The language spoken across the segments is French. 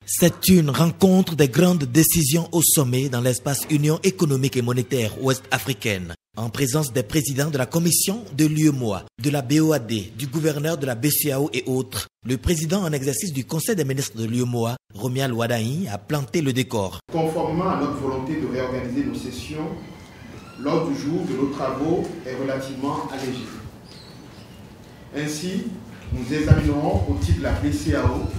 C'est une rencontre des grandes décisions au sommet dans l'espace Union économique et monétaire ouest-africaine, en présence des présidents de la commission de l'UEMOA, de la BOAD, du gouverneur de la BCEAO et autres. Le président en exercice du Conseil des ministres de l'UEMOA, Romial Wadaï, a planté le décor. Conformément à notre volonté de réorganiser nos sessions, l'ordre du jour de nos travaux est relativement allégé. Ainsi, nous examinerons au titre de la BCEAO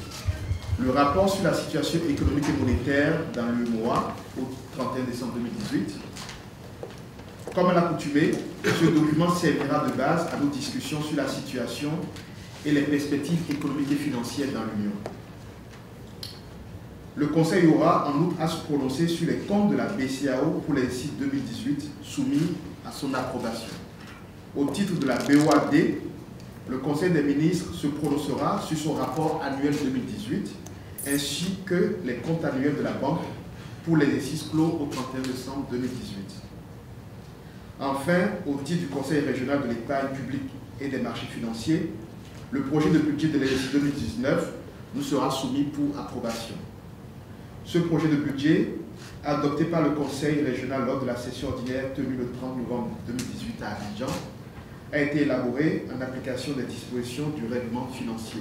le rapport sur la situation économique et monétaire dans l'UEMOA au 31 décembre 2018. Comme à l'accoutumée, ce document servira de base à nos discussions sur la situation et les perspectives économiques et financières dans l'Union. Le Conseil aura en outre à se prononcer sur les comptes de la BCEAO pour l'exercice 2018 soumis à son approbation. Au titre de la BOAD, le Conseil des ministres se prononcera sur son rapport annuel 2018 ainsi que les comptes annuels de la banque pour l'exercice clos au 31 décembre 2018. Enfin, au titre du Conseil régional de l'épargne publique et des marchés financiers, le projet de budget de l'exercice 2019 nous sera soumis pour approbation. Ce projet de budget, adopté par le Conseil régional lors de la session ordinaire tenue le 30 novembre 2018 à Abidjan, a été élaboré en application des dispositions du règlement financier.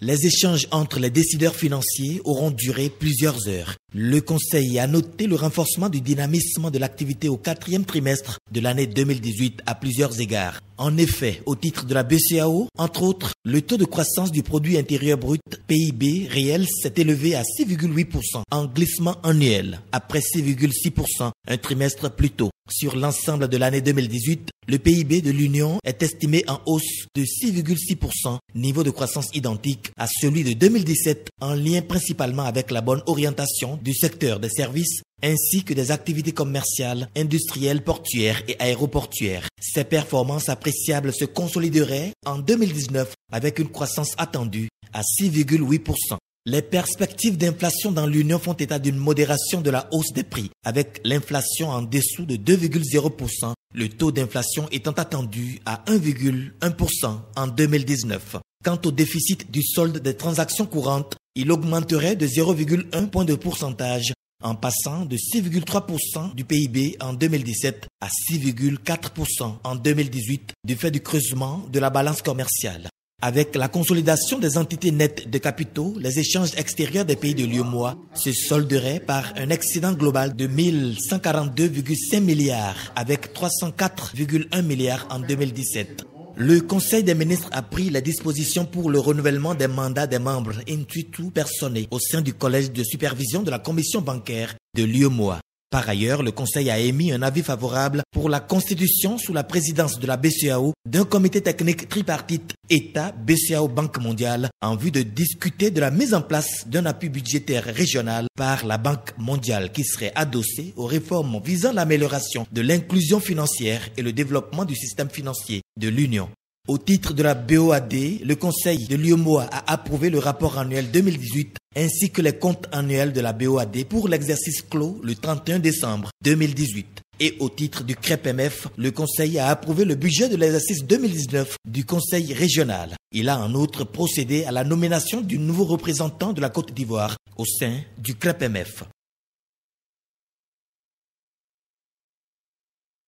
Les échanges entre les décideurs financiers auront duré plusieurs heures. Le Conseil a noté le renforcement du dynamisme de l'activité au quatrième trimestre de l'année 2018 à plusieurs égards. En effet, au titre de la BCEAO, entre autres, le taux de croissance du produit intérieur brut PIB réel s'est élevé à 6,8% en glissement annuel, après 6,6% un trimestre plus tôt. Sur l'ensemble de l'année 2018, le PIB de l'Union est estimé en hausse de 6,6%, niveau de croissance identique à celui de 2017, en lien principalement avec la bonne orientation du secteur des services ainsi que des activités commerciales, industrielles, portuaires et aéroportuaires. Ces performances appréciables se consolideraient en 2019 avec une croissance attendue à 6,8%. Les perspectives d'inflation dans l'Union font état d'une modération de la hausse des prix, avec l'inflation en dessous de 2,0%, le taux d'inflation étant attendu à 1,1% en 2019. Quant au déficit du solde des transactions courantes, il augmenterait de 0,1 point de pourcentage, en passant de 6,3% du PIB en 2017 à 6,4% en 2018, du fait du creusement de la balance commerciale. Avec la consolidation des entités nettes de capitaux, les échanges extérieurs des pays de l'UEMOA se solderaient par un excédent global de 1142,5 milliards avec 304,1 milliards en 2017. Le Conseil des ministres a pris les dispositions pour le renouvellement des mandats des membres in situ personnés au sein du collège de supervision de la commission bancaire de l'UEMOA. Par ailleurs, le Conseil a émis un avis favorable pour la constitution sous la présidence de la BCEAO d'un comité technique tripartite État, BCEAO, Banque mondiale en vue de discuter de la mise en place d'un appui budgétaire régional par la Banque mondiale qui serait adossé aux réformes visant l'amélioration de l'inclusion financière et le développement du système financier de l'Union. Au titre de la BOAD, le Conseil de l'UEMOA a approuvé le rapport annuel 2018 ainsi que les comptes annuels de la BOAD pour l'exercice clos le 31 décembre 2018. Et au titre du CREPMF, le Conseil a approuvé le budget de l'exercice 2019 du Conseil régional. Il a en outre procédé à la nomination du nouveau représentant de la Côte d'Ivoire au sein du CREPMF.